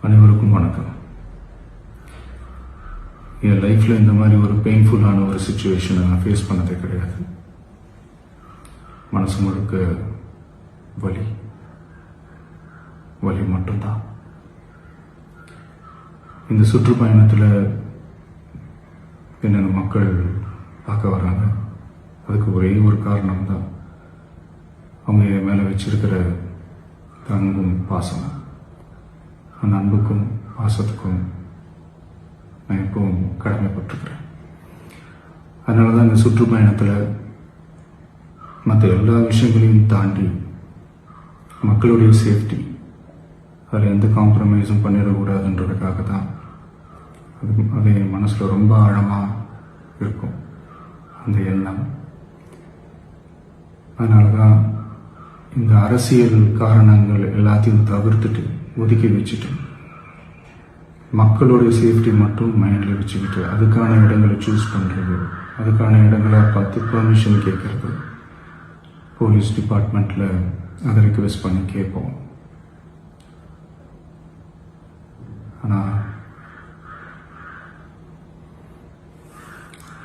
அனைவருக்கும் வணக்கம். என் லைஃப்பில் இந்த மாதிரி ஒரு பெயின்ஃபுல்லான ஒரு சுச்சுவேஷனை நான் ஃபேஸ் பண்ணதே கிடையாது. மனசு முழுக்க வலி வலி மட்டும்தான். இந்த சுற்றுப்பயணத்தில் என்னென்ன மக்கள் பார்க்க வராங்க, அதுக்கு ஒரே ஒரு காரணம் தான், அவங்க என் மேலே வச்சிருக்கிற அன்பும் பாசம். அந்த அன்புக்கும் பாசத்துக்கும் நான் எப்பவும் கடமைப்பட்டிருக்கிறேன். அதனால தான் இந்த சுற்றுப்பயணத்தில் மற்ற எல்லா விஷயங்களையும் தாண்டி மக்களுடைய சேஃப்டி, அதில் எந்த காம்ப்ரமைஸும் பண்ணிடக்கூடாதுன்றதுக்காக தான் அது என் மனசில் ரொம்ப ஆழமாக இருக்கும் அந்த எண்ணம். அதனால தான் இந்த அரசியல் காரணங்கள் எல்லாத்தையும் தவிர்த்துட்டு ஒதுக்கி வச்சுட்டு மக்களுடைய சேஃப்டி மட்டும் மைண்டில் வச்சுக்கிட்டு அதுக்கான இடங்களை சூஸ் பண்ணுறது, அதுக்கான இடங்களை பார்த்து பெர்மிஷன் கேட்கறது, போலீஸ் டிபார்ட்மெண்ட்டில் அதை ரிக்வெஸ்ட் பண்ணி கேட்போம். ஆனால்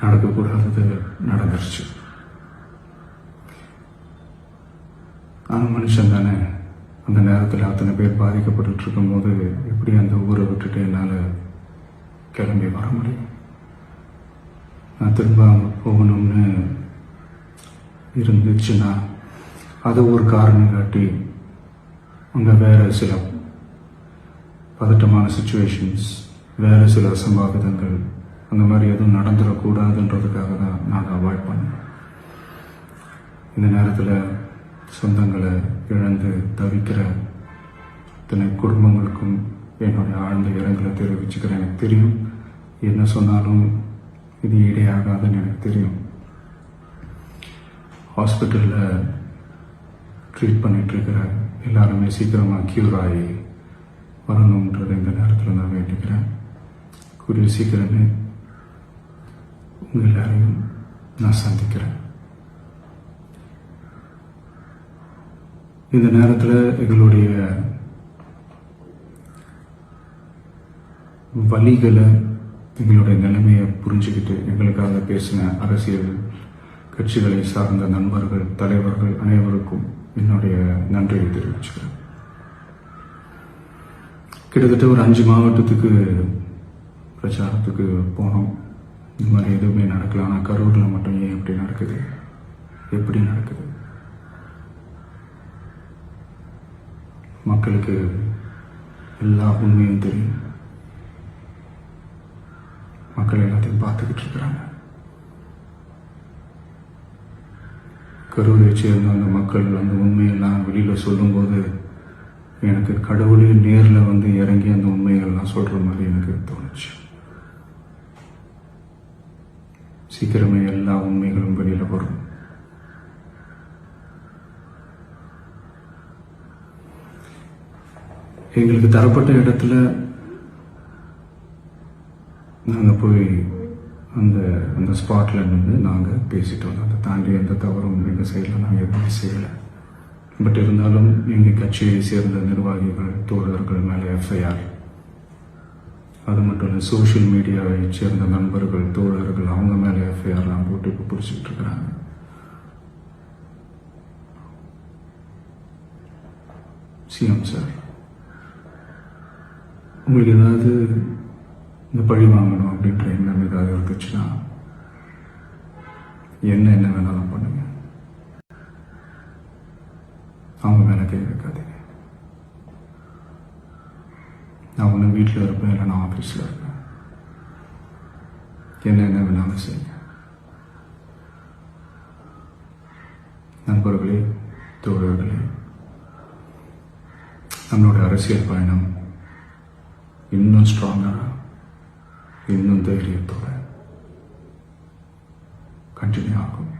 நடக்கக்கூடாதது நடந்துருச்சு. நான் மனுஷன் தானே. அந்த நேரத்தில் அத்தனை பேர் பாதிக்கப்பட்டு இருக்கும்போது எப்படி அந்த ஊரை விட்டுட்டு என்னால் கிளம்பி வர முடியும்? நான் திரும்ப போகணும்னு இருந்துச்சுன்னா அதை ஒரு காரணம் காட்டி அங்கே வேறு சில பதட்டமான சுச்சுவேஷன்ஸ், வேறு சில அசம்பாவிதங்கள் அந்த மாதிரி எதுவும் நடந்துடக்கூடாதுன்றதுக்காக தான் நான் அவாய்ட் பண்ணேன். இந்த நேரத்தில் சொந்தங்களை இழந்து தவிக்கிற இத்தனை குடும்பங்களுக்கும் என்னுடைய ஆழ்ந்த இரங்கலை தெரிவிச்சுக்கிறேன். எனக்கு தெரியும், என்ன சொன்னாலும் இது ஈடையாகாதுன்னு எனக்கு தெரியும். ஹாஸ்பிட்டலில் ட்ரீட் பண்ணிகிட்ருக்கிற எல்லாருமே சீக்கிரமாக க்யூர் ஆகி வரணுன்றதை இந்த நேரத்தில் நான் வேண்டிக்கிறேன். கூடிய சீக்கிரமே உங்கள் எல்லாரையும் நான் சந்திக்கிறேன். இந்த நேரத்தில் எங்களுடைய வலிகளை, எங்களுடைய நிலைமையை புரிஞ்சுக்கிட்டு எங்களுக்காக பேசின அரசியல் கட்சிகளை சார்ந்த நண்பர்கள், தலைவர்கள் அனைவருக்கும் என்னுடைய நன்றியை தெரிவிச்சுக்கிறேன். கிட்டத்தட்ட ஒரு 5 மாவட்டத்துக்கு பிரச்சாரத்துக்கு போனோம். இந்த மாதிரி எதுவுமே நடக்கல. ஆனால் கரூரில் மட்டும் ஏன் எப்படி நடக்குது, எப்படி நடக்குது? மக்களுக்கு எல்லா உண்மையும் தெரியும். மக்கள் எல்லாத்தையும் பார்த்துக்கிட்டு இருக்கிறாங்க. கரூரை சேர்ந்த அந்த மக்கள் அந்த உண்மையெல்லாம் வெளியில் சொல்லும்போது எனக்கு கடவுளே நேரில் வந்து இறங்கி அந்த உண்மைகள்லாம் சொல்கிற மாதிரி எனக்கு தோணுச்சு. சீக்கிரமே எல்லா உண்மைகளும் வெளியில் வரும். எங்களுக்கு தரப்பட்ட இடத்துல நாங்கள் போய் அந்த ஸ்பாட்டில் நின்று நாங்கள் பேசிட்டு வந்தோம். அதை தாண்டி எந்த தவறும் எங்கள் சைடில் நாங்கள் எதுவுமே செய்யலை. பட் இருந்தாலும் எங்கள் கட்சியை சேர்ந்த நிர்வாகிகள், தோழர்கள் மேலே எஃப்ஐஆர், அது மட்டும் இல்லை சோஷியல் மீடியாவை சேர்ந்த நண்பர்கள், தோழர்கள் அவங்க மேலே எஃப்ஐஆர்லாம் போட்டு இப்போ பிடிச்சிக்கிட்டு இருக்கிறாங்க. சிஎம் சார், உங்களுக்கு ஏதாவது இந்த பழி வாங்கணும் அப்படின்ற எண்ணம் ஏதாவது இருந்துச்சுன்னா என்ன வேணாலும் பண்ணுங்க. அவங்க மேலே கை வைக்காதீங்க. நான் ஒன்று வீட்டில் இருப்பேன், இல்லை நான் ஆஃபீஸில் இருப்பேன். என்ன வேணாலும் செய்யுங்க. நண்பர்களே, தோழர்களே, நம்மளோட அரசியல் பயணம் இன்னும் ஸ்ட்ராங்கராக, இன்னும் தைரியத்தோட கண்டினியூ ஆகும்.